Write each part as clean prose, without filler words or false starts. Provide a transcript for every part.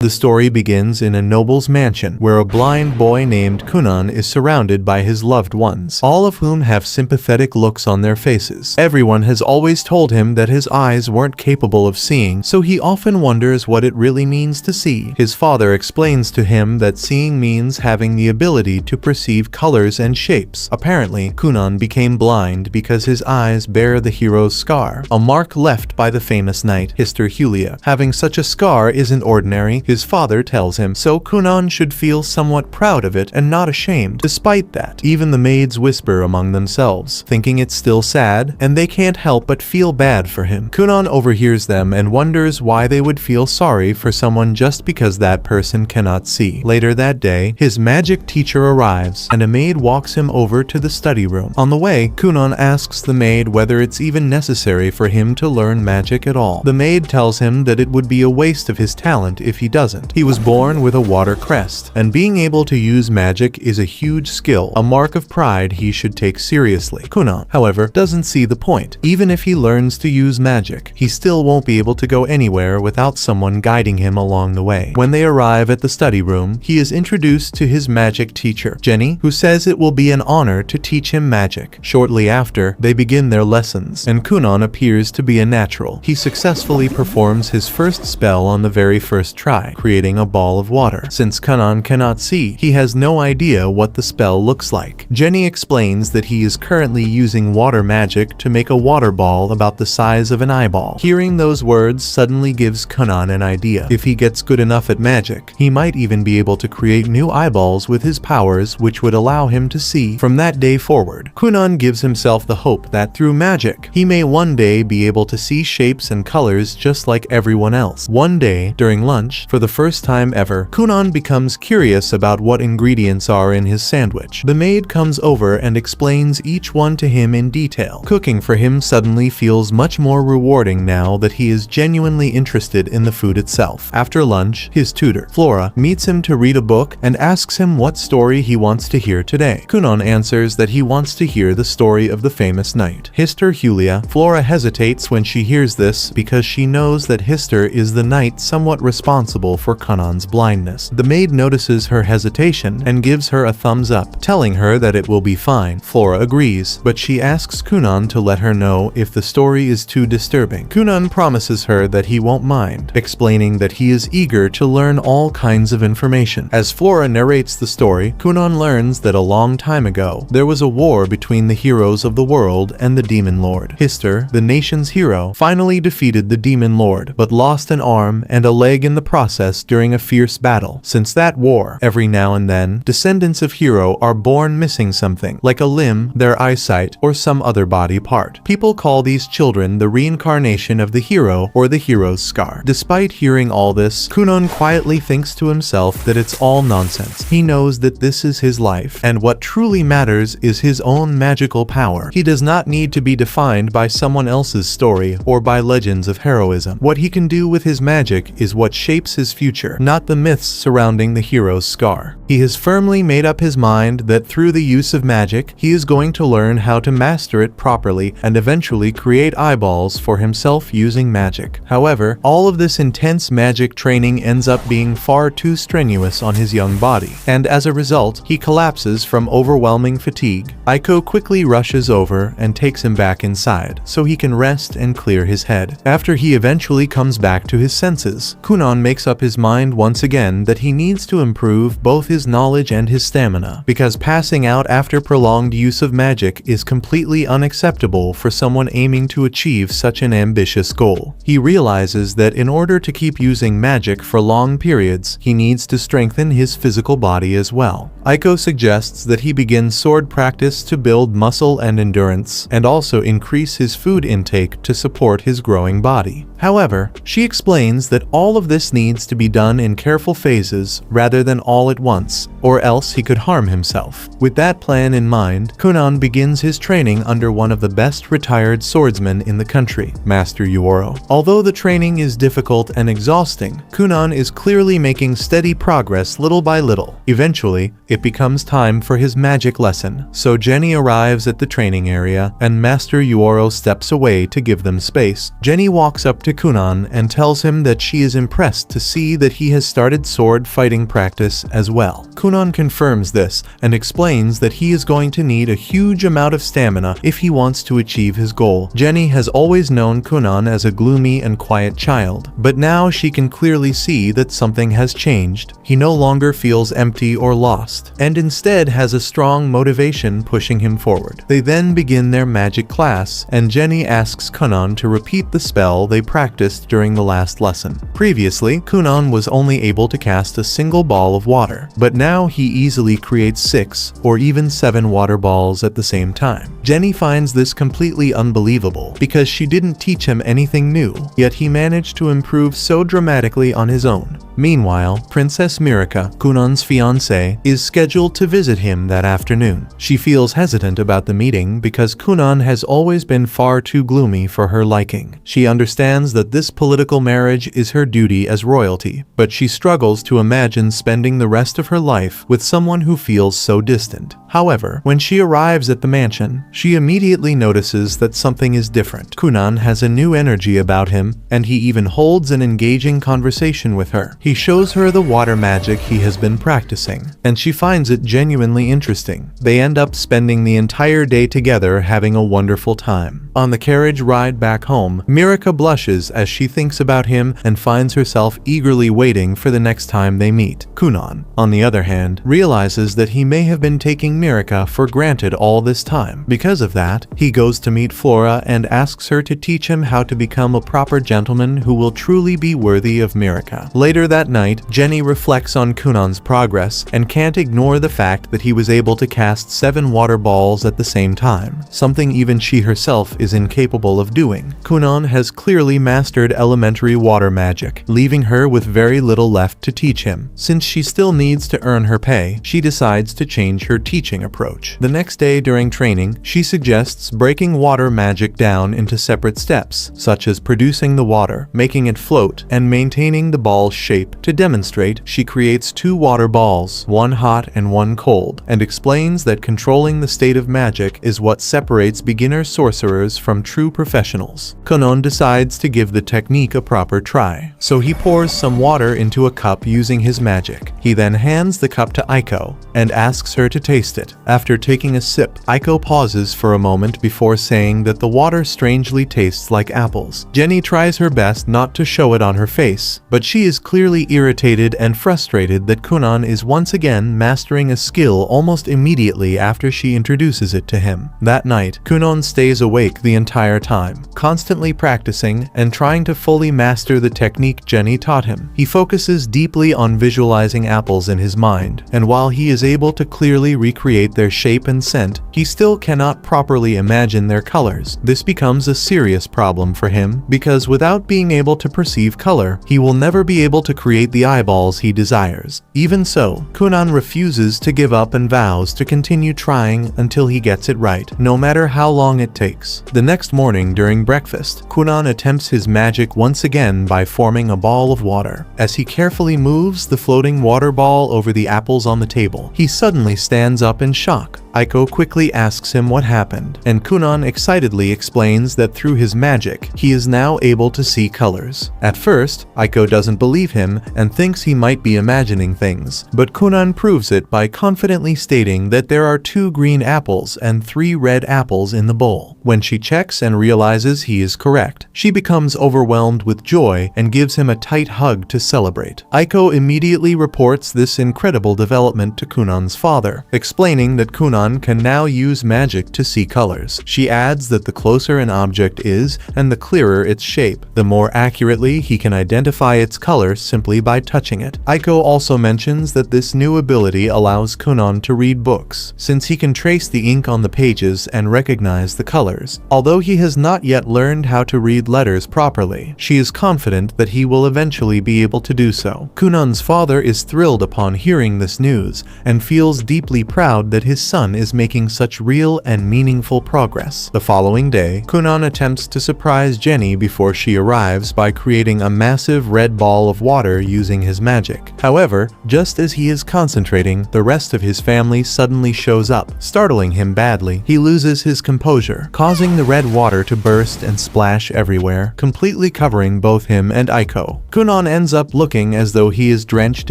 The story begins in a noble's mansion, where a blind boy named Kunon is surrounded by his loved ones, all of whom have sympathetic looks on their faces. Everyone has always told him that his eyes weren't capable of seeing, so he often wonders what it really means to see. His father explains to him that seeing means having the ability to perceive colors and shapes. Apparently, Kunon became blind because his eyes bear the hero's scar, a mark left by the famous knight, Hister Hulia. Having such a scar isn't ordinary, his father tells him, so Kunon should feel somewhat proud of it and not ashamed. Despite that, even the maids whisper among themselves, thinking it's still sad, and they can't help but feel bad for him. Kunon overhears them and wonders why they would feel sorry for someone just because that person cannot see. Later that day, his magic teacher arrives, and a maid walks him over to the study room. On the way, Kunon asks the maid whether it's even necessary for him to learn magic at all. The maid tells him that it would be a waste of his talent if he doesn't. He was born with a water crest, and being able to use magic is a huge skill, a mark of pride he should take seriously. Kunon, however, doesn't see the point. Even if he learns to use magic, he still won't be able to go anywhere without someone guiding him along the way. When they arrive at the study room, he is introduced to his magic teacher, Jenny, who says it will be an honor to teach him magic. Shortly after, they begin their lessons, and Kunon appears to be a natural. He successfully performs his first spell on the very first try, creating a ball of water. Since Kunon cannot see, he has no idea what the spell looks like. Jenny explains that he is currently using water magic to make a water ball about the size of an eyeball. Hearing those words suddenly gives Kunon an idea. If he gets good enough at magic, he might even be able to create new eyeballs with his powers, which would allow him to see. From that day forward, Kunon gives himself the hope that through magic, he may one day be able to see shapes and colors just like everyone else. One day, during lunch, for the first time ever, Kunon becomes curious about what ingredients are in his sandwich. The maid comes over and explains each one to him in detail. Cooking for him suddenly feels much more rewarding now that he is genuinely interested in the food itself. After lunch, his tutor, Flora, meets him to read a book and asks him what story he wants to hear today. Kunon answers that he wants to hear the story of the famous knight, Hister Hulia. Flora hesitates when she hears this because she knows that Hister is the knight somewhat responsible for Kunon's blindness. The maid notices her hesitation and gives her a thumbs up, telling her that it will be fine. Flora agrees, but she asks Kunon to let her know if the story is too disturbing. Kunon promises her that he won't mind, explaining that he is eager to learn all kinds of information. As Flora narrates the story, Kunon learns that a long time ago, there was a war between the heroes of the world and the Demon Lord. Hister, the nation's hero, finally defeated the Demon Lord, but lost an arm and a leg in the process during a fierce battle. Since that war, every now and then, descendants of hero are born missing something, like a limb, their eyesight, or some other body part. People call these children the reincarnation of the hero or the hero's scar. Despite hearing all this, Kunon quietly thinks to himself that it's all nonsense. He knows that this is his life, and what truly matters is his own magical power. He does not need to be defined by someone else's story or by legends of heroism. What he can do with his magic is what shapes his future, not the myths surrounding the hero's scar. He has firmly made up his mind that through the use of magic, he is going to learn how to master it properly and eventually create eyeballs for himself using magic. However, all of this intense magic training ends up being far too strenuous on his young body, and as a result, he collapses from overwhelming fatigue. Aiko quickly rushes over and takes him back inside, so he can rest and clear his head. After he eventually comes back to his senses, Kunon makes up his mind once again that he needs to improve both his knowledge and his stamina, because passing out after prolonged use of magic is completely unacceptable for someone aiming to achieve such an ambitious goal. He realizes that in order to keep using magic for long periods, he needs to strengthen his physical body as well. Aiko suggests that he begin sword practice to build muscle and endurance, and also increase his food intake to support his growing body. However, she explains that all of this needs to be done in careful phases rather than all at once. once, or else he could harm himself. With that plan in mind, Kunon begins his training under one of the best retired swordsmen in the country, Master Yuoro. Although the training is difficult and exhausting, Kunon is clearly making steady progress little by little. Eventually, it becomes time for his magic lesson, so Jenny arrives at the training area and Master Yuoro steps away to give them space. Jenny walks up to Kunon and tells him that she is impressed to see that he has started sword fighting practice as well. Kunon confirms this and explains that he is going to need a huge amount of stamina if he wants to achieve his goal. Jenny has always known Kunon as a gloomy and quiet child, but now she can clearly see that something has changed. He no longer feels empty or lost, and instead has a strong motivation pushing him forward. They then begin their magic class, and Jenny asks Kunon to repeat the spell they practiced during the last lesson. Previously, Kunon was only able to cast a single ball of water, but now he easily creates 6 or even 7 water balls at the same time. Jenny finds this completely unbelievable because she didn't teach him anything new, yet he managed to improve so dramatically on his own. Meanwhile, Princess Mirika, Kunon's fiancée, is scheduled to visit him that afternoon. She feels hesitant about the meeting because Kunon has always been far too gloomy for her liking. She understands that this political marriage is her duty as royalty, but she struggles to imagine spending the rest of her life with someone who feels so distant. However, when she arrives at the mansion, she immediately notices that something is different. Kunon has a new energy about him, and he even holds an engaging conversation with her. He shows her the water magic he has been practicing, and she finds it genuinely interesting. They end up spending the entire day together having a wonderful time. On the carriage ride back home, Mirika blushes as she thinks about him and finds herself eagerly waiting for the next time they meet. Kunon, on the other hand, realizes that he may have been taking Mirika for granted all this time. Because of that, he goes to meet Flora and asks her to teach him how to become a proper gentleman who will truly be worthy of Mirika. Later that night, Jenny reflects on Kunon's progress and can't ignore the fact that he was able to cast 7 water balls at the same time, something even she herself is incapable of doing. Kunon has clearly mastered elementary water magic, leaving her with very little left to teach him. Since she still needs to earn her pay, she decides to change her teaching approach. The next day during training, she suggests breaking water magic down into separate steps, such as producing the water, making it float, and maintaining the ball's shape. To demonstrate, she creates 2 water balls, one hot and one cold, and explains that controlling the state of magic is what separates beginner sorcerers from true professionals. Kunon decides to give the technique a proper try, so he pours some water into a cup using his magic. He then hands the cup to Aiko and asks her to taste it. After taking a sip, Aiko pauses for a moment before saying that the water strangely tastes like apples. Jenny tries her best not to show it on her face, but she is clearly irritated and frustrated that Kunon is once again mastering a skill almost immediately after she introduces it to him. That night, Kunon stays awake the entire time, constantly practicing and trying to fully master the technique Jenny taught him. He focuses deeply on visualizing apples in his mind, and while he is able to clearly recreate their shape and scent, he still cannot properly imagine their colors. This becomes a serious problem for him, because without being able to perceive color, he will never be able to create the eyeballs he desires. Even so, Kunon refuses to give up and vows to continue trying until he gets it right, no matter how long it takes. The next morning during breakfast, Kunon attempts his magic once again by forming a ball of water. As he carefully moves the floating water ball over the apples on the table, he suddenly stands up in shock. Aiko quickly asks him what happened, and Kunon excitedly explains that through his magic, he is now able to see colors. At first, Aiko doesn't believe him and thinks he might be imagining things, but Kunon proves it by confidently stating that there are 2 green apples and 3 red apples in the bowl. When she checks and realizes he is correct, she becomes overwhelmed with joy and gives him a tight hug to celebrate. Aiko immediately reports this incredible development to Kunon's father, explaining that Kunon Kunon can now use magic to see colors. She adds that the closer an object is, and the clearer its shape, the more accurately he can identify its color simply by touching it. Aiko also mentions that this new ability allows Kunon to read books, since he can trace the ink on the pages and recognize the colors. Although he has not yet learned how to read letters properly, she is confident that he will eventually be able to do so. Kunon's father is thrilled upon hearing this news, and feels deeply proud that his son is making such real and meaningful progress. The following day, Kunon attempts to surprise Jenny before she arrives by creating a massive red ball of water using his magic. However, just as he is concentrating, the rest of his family suddenly shows up, startling him badly. He loses his composure, causing the red water to burst and splash everywhere, completely covering both him and Aiko. Kunon ends up looking as though he is drenched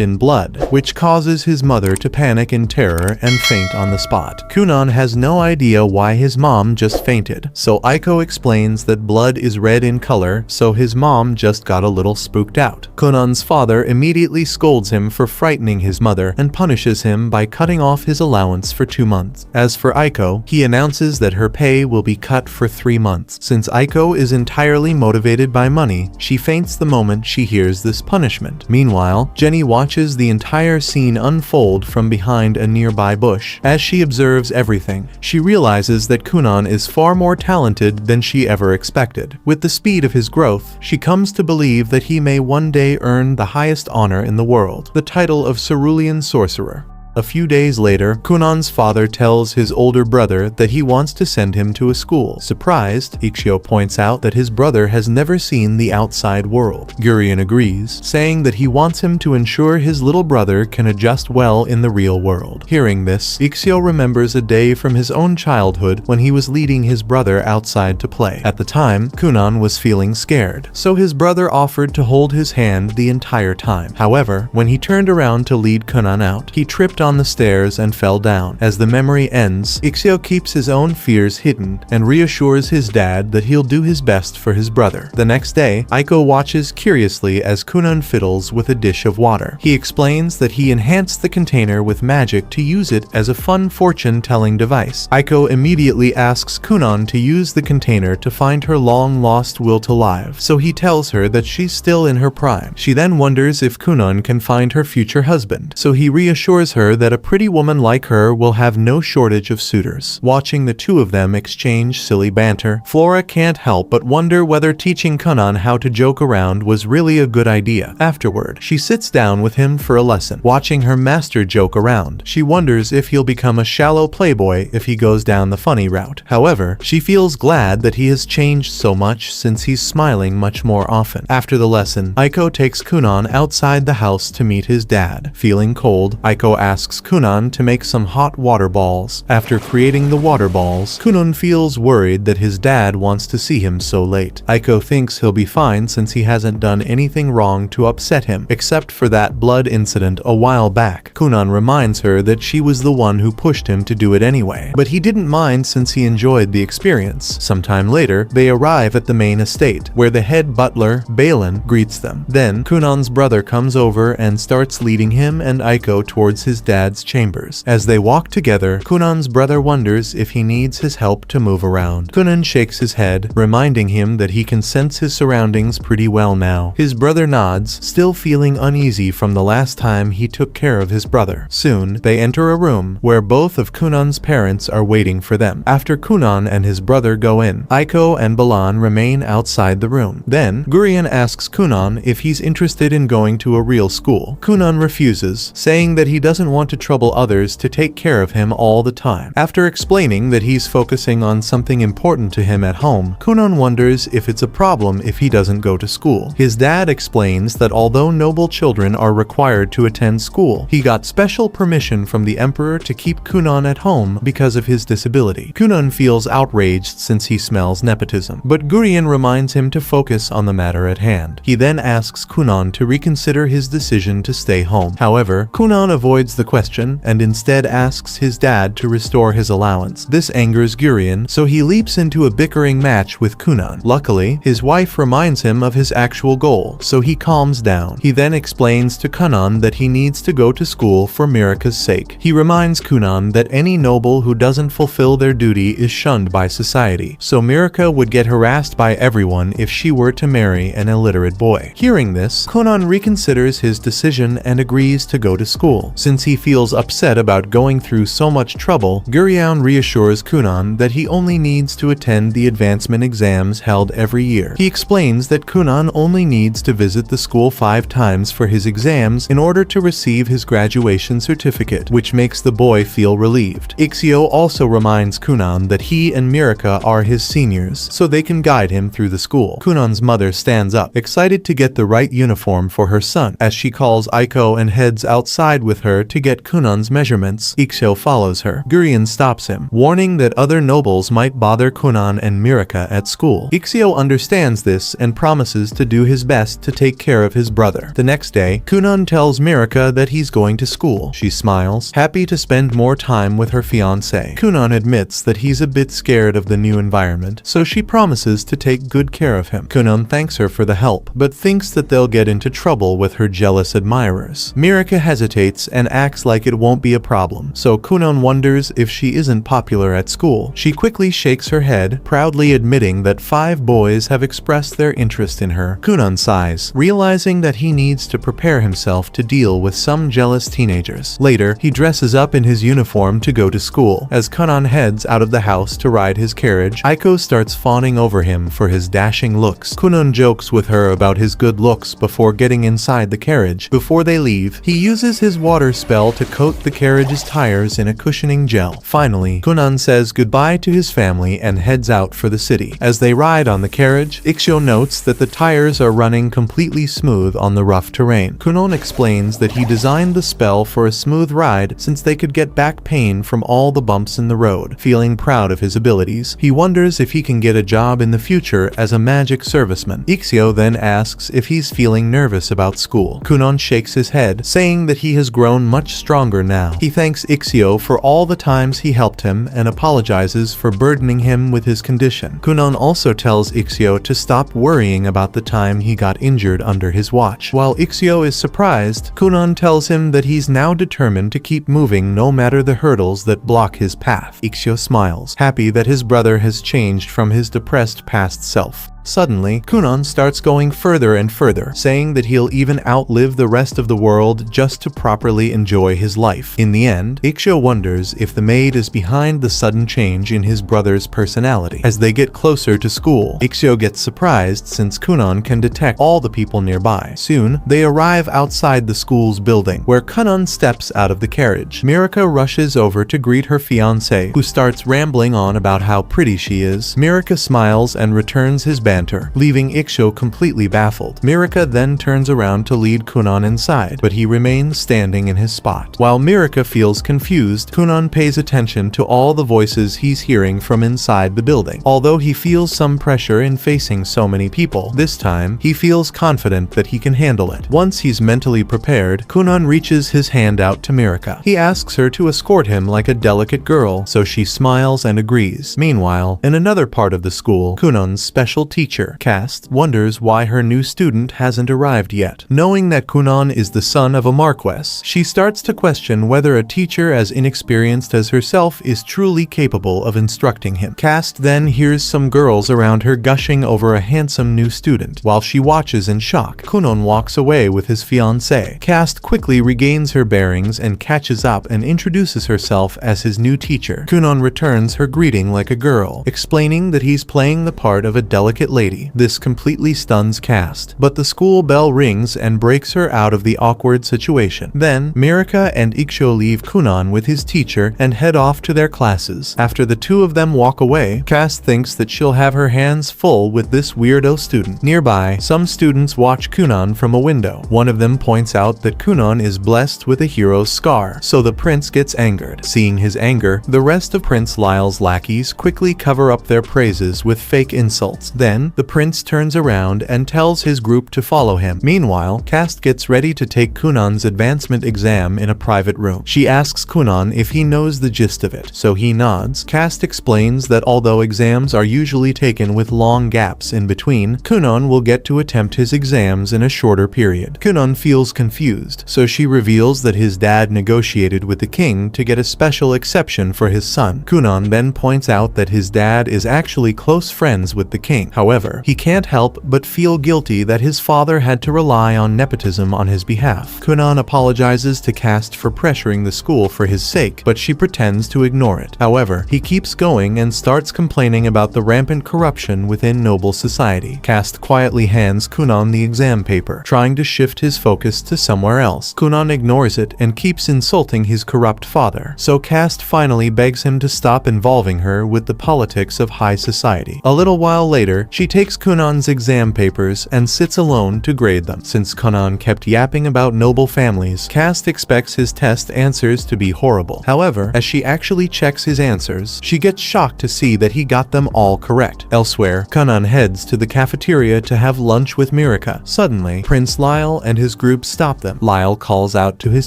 in blood, which causes his mother to panic in terror and faint on the spot. Kunon has no idea why his mom just fainted, so Aiko explains that blood is red in color, so his mom just got a little spooked out. Kunon's father immediately scolds him for frightening his mother and punishes him by cutting off his allowance for 2 months. As for Aiko, he announces that her pay will be cut for 3 months. Since Aiko is entirely motivated by money, she faints the moment she hears this punishment. Meanwhile, Jenny watches the entire scene unfold from behind a nearby bush. As she observes everything, she realizes that Kunon is far more talented than she ever expected. With the speed of his growth, she comes to believe that he may one day earn the highest honor in the world, the title of Cerulean Sorcerer. A few days later, Kunon's father tells his older brother that he wants to send him to a school. Surprised, Ikshio points out that his brother has never seen the outside world. Gurion agrees, saying that he wants him to ensure his little brother can adjust well in the real world. Hearing this, Ikshio remembers a day from his own childhood when he was leading his brother outside to play. At the time, Kunon was feeling scared, so his brother offered to hold his hand the entire time. However, when he turned around to lead Kunon out, he tripped on the stairs and fell down. As the memory ends, Ikshio keeps his own fears hidden and reassures his dad that he'll do his best for his brother. The next day, Aiko watches curiously as Kunon fiddles with a dish of water. He explains that he enhanced the container with magic to use it as a fun fortune-telling device. Aiko immediately asks Kunon to use the container to find her long-lost will to live, so he tells her that she's still in her prime. She then wonders if Kunon can find her future husband, so he reassures her that a pretty woman like her will have no shortage of suitors. Watching the two of them exchange silly banter, Flora can't help but wonder whether teaching Kunon how to joke around was really a good idea. Afterward, she sits down with him for a lesson. Watching her master joke around, she wonders if he'll become a shallow playboy if he goes down the funny route. However, she feels glad that he has changed so much since he's smiling much more often. After the lesson, Aiko takes Kunon outside the house to meet his dad. Feeling cold, Aiko asks Kunon to make some hot water balls. After creating the water balls, Kunon feels worried that his dad wants to see him so late. Aiko thinks he'll be fine since he hasn't done anything wrong to upset him, except for that blood incident a while back. Kunon reminds her that she was the one who pushed him to do it anyway, but he didn't mind since he enjoyed the experience. Sometime later, they arrive at the main estate, where the head butler, Balin, greets them. Then, Kunon's brother comes over and starts leading him and Aiko towards his dad's chambers. As they walk together, Kunon's brother wonders if he needs his help to move around. Kunon shakes his head, reminding him that he can sense his surroundings pretty well now. His brother nods, still feeling uneasy from the last time he took care of his brother. Soon, they enter a room where both of Kunon's parents are waiting for them. After Kunon and his brother go in, Aiko and Balan remain outside the room. Then, Gurion asks Kunon if he's interested in going to a real school. Kunon refuses, saying that he doesn't want to trouble others to take care of him all the time. After explaining that he's focusing on something important to him at home, Kunon wonders if it's a problem if he doesn't go to school. His dad explains that although noble children are required to attend school, he got special permission from the emperor to keep Kunon at home because of his disability. Kunon feels outraged since he smells nepotism, but Gurion reminds him to focus on the matter at hand. He then asks Kunon to reconsider his decision to stay home. However, Kunon avoids the question and instead asks his dad to restore his allowance. This angers Gurion, so he leaps into a bickering match with Kunon. Luckily, his wife reminds him of his actual goal, so he calms down. He then explains to Kunon that he needs to go to school for Mirika's sake. He reminds Kunon that any noble who doesn't fulfill their duty is shunned by society, so Mirika would get harassed by everyone if she were to marry an illiterate boy. Hearing this, Kunon reconsiders his decision and agrees to go to school. Since he feels upset about going through so much trouble, Gurion reassures Kunon that he only needs to attend the advancement exams held every year. He explains that Kunon only needs to visit the school 5 times for his exams in order to receive his graduation certificate, which makes the boy feel relieved. Ixio also reminds Kunon that he and Mirika are his seniors, so they can guide him through the school. Kunon's mother stands up, excited to get the right uniform for her son. As she calls Aiko and heads outside with her to get Kunon's measurements, Ixio follows her. Gurion stops him, warning that other nobles might bother Kunon and Mirika at school. Ixio understands this and promises to do his best to take care of his brother. The next day, Kunon tells Mirika that he's going to school. She smiles, happy to spend more time with her fiancé. Kunon admits that he's a bit scared of the new environment, so she promises to take good care of him. Kunon thanks her for the help, but thinks that they'll get into trouble with her jealous admirers. Mirika hesitates and acts like it won't be a problem, so Kunon wonders if she isn't popular at school. She quickly shakes her head, proudly admitting that 5 boys have expressed their interest in her. Kunon sighs, realizing that he needs to prepare himself to deal with some jealous teenagers. Later, he dresses up in his uniform to go to school. As Kunon heads out of the house to ride his carriage, Aiko starts fawning over him for his dashing looks. Kunon jokes with her about his good looks before getting inside the carriage. Before they leave, he uses his water spell to coat the carriage's tires in a cushioning gel. Finally, Kunon says goodbye to his family and heads out for the city. As they ride on the carriage, Ixio notes that the tires are running completely smooth on the rough terrain. Kunon explains that he designed the spell for a smooth ride since they could get back pain from all the bumps in the road. Feeling proud of his abilities, he wonders if he can get a job in the future as a magic serviceman. Ixio then asks if he's feeling nervous about school. Kunon shakes his head, saying that he has grown much stronger now. He thanks Ixio for all the times he helped him and apologizes for burdening him with his condition. Kunon also tells Ixio to stop worrying about the time he got injured under his watch. While Ixio is surprised, Kunon tells him that he's now determined to keep moving no matter the hurdles that block his path. Ixio smiles, happy that his brother has changed from his depressed past self. Suddenly, Kunon starts going further and further, saying that he'll even outlive the rest of the world just to properly enjoy his life. In the end, Ixio wonders if the maid is behind the sudden change in his brother's personality. As they get closer to school, Ixio gets surprised since Kunon can detect all the people nearby. Soon, they arrive outside the school's building, where Kunon steps out of the carriage. Mirika rushes over to greet her fiancé, who starts rambling on about how pretty she is. Mirika smiles and returns his banter, leaving Ixio completely baffled. Mirika then turns around to lead Kunon inside, but he remains standing in his spot. While Mirika feels confused, Kunon pays attention to all the voices he's hearing from inside the building. Although he feels some pressure in facing so many people, this time, he feels confident that he can handle it. Once he's mentally prepared, Kunon reaches his hand out to Mirika. He asks her to escort him like a delicate girl, so she smiles and agrees. Meanwhile, in another part of the school, Kunon's special teacher, Cast, wonders why her new student hasn't arrived yet. Knowing that Kunon is the son of a marquess, she starts to question whether a teacher as inexperienced as herself is truly capable of instructing him. Cast then hears some girls around her gushing over a handsome new student. While she watches in shock, Kunon walks away with his fiancée. Cast quickly regains her bearings and catches up and introduces herself as his new teacher. Kunon returns her greeting like a girl, explaining that he's playing the part of a delicate lady. This completely stuns Cast, but the school bell rings and breaks her out of the awkward situation. Then, Mirika and Ixio leave Kunon with his teacher and head off to their classes. After the two of them walk away, Cast thinks that she'll have her hands full with this weirdo student. Nearby, some students watch Kunon from a window. One of them points out that Kunon is blessed with a hero's scar, so the prince gets angered. Seeing his anger, the rest of Prince Lyle's lackeys quickly cover up their praises with fake insults. Then, Then, the prince turns around and tells his group to follow him. Meanwhile, Cast gets ready to take Kunon's advancement exam in a private room. She asks Kunon if he knows the gist of it, so he nods. Cast explains that although exams are usually taken with long gaps in between, Kunon will get to attempt his exams in a shorter period. Kunon feels confused, so she reveals that his dad negotiated with the king to get a special exception for his son. Kunon then points out that his dad is actually close friends with the king. However, he can't help but feel guilty that his father had to rely on nepotism on his behalf. Kunon apologizes to Cast for pressuring the school for his sake, but she pretends to ignore it. However, he keeps going and starts complaining about the rampant corruption within noble society. Cast quietly hands Kunon the exam paper, trying to shift his focus to somewhere else. Kunon ignores it and keeps insulting his corrupt father, so Cast finally begs him to stop involving her with the politics of high society. A little while later, she takes Kunon's exam papers and sits alone to grade them. Since Kunon kept yapping about noble families, Cast expects his test answers to be horrible. However, as she actually checks his answers, she gets shocked to see that he got them all correct. Elsewhere, Kunon heads to the cafeteria to have lunch with Mirika. Suddenly, Prince Lyle and his group stop them. Lyle calls out to his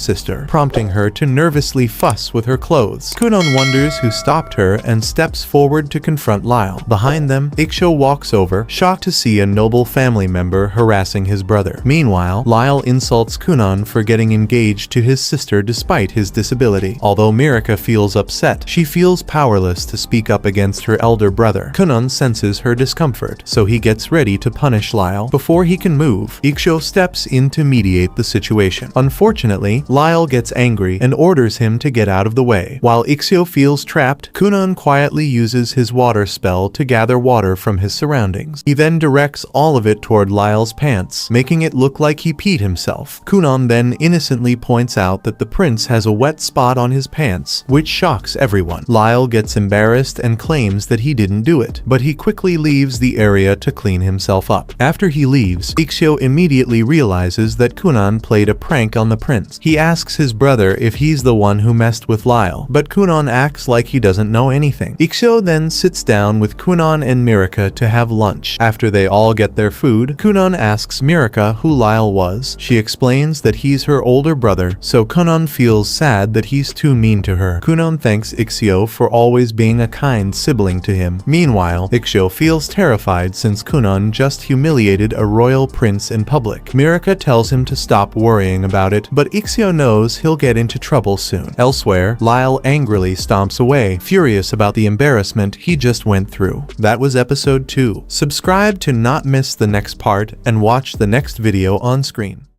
sister, prompting her to nervously fuss with her clothes. Kunon wonders who stopped her and steps forward to confront Lyle. Behind them, Ikshou walks over, shocked to see a noble family member harassing his brother. Meanwhile, Lyle insults Kunon for getting engaged to his sister despite his disability. Although Mirika feels upset, she feels powerless to speak up against her elder brother. Kunon senses her discomfort, so he gets ready to punish Lyle. Before he can move, Ikshou steps in to mediate the situation. Unfortunately, Lyle gets angry and orders him to get out of the way. While Ikshou feels trapped, Kunon quietly uses his water spell to gather water from his surroundings. He then directs all of it toward Lyle's pants, making it look like he peed himself. Kunon then innocently points out that the prince has a wet spot on his pants, which shocks everyone. Lyle gets embarrassed and claims that he didn't do it, but he quickly leaves the area to clean himself up. After he leaves, Ikshou immediately realizes that Kunon played a prank on the prince. He asks his brother if he's the one who messed with Lyle, but Kunon acts like he doesn't know anything. Ikshou then sits down with Kunon and Mirika to have lunch. After they all get their food, Kunon asks Mirika who Lyle was. She explains that he's her older brother, so Kunon feels sad that he's too mean to her. Kunon thanks Ikshou for always being a kind sibling to him. Meanwhile, Ikshou feels terrified since Kunon just humiliated a royal prince in public. Mirika tells him to stop worrying about it, but Ikshou knows he'll get into trouble soon. Elsewhere, Lyle angrily stomps away, furious about the embarrassment he just went through. That was episode 2. Subscribe to not miss the next part and watch the next video on screen.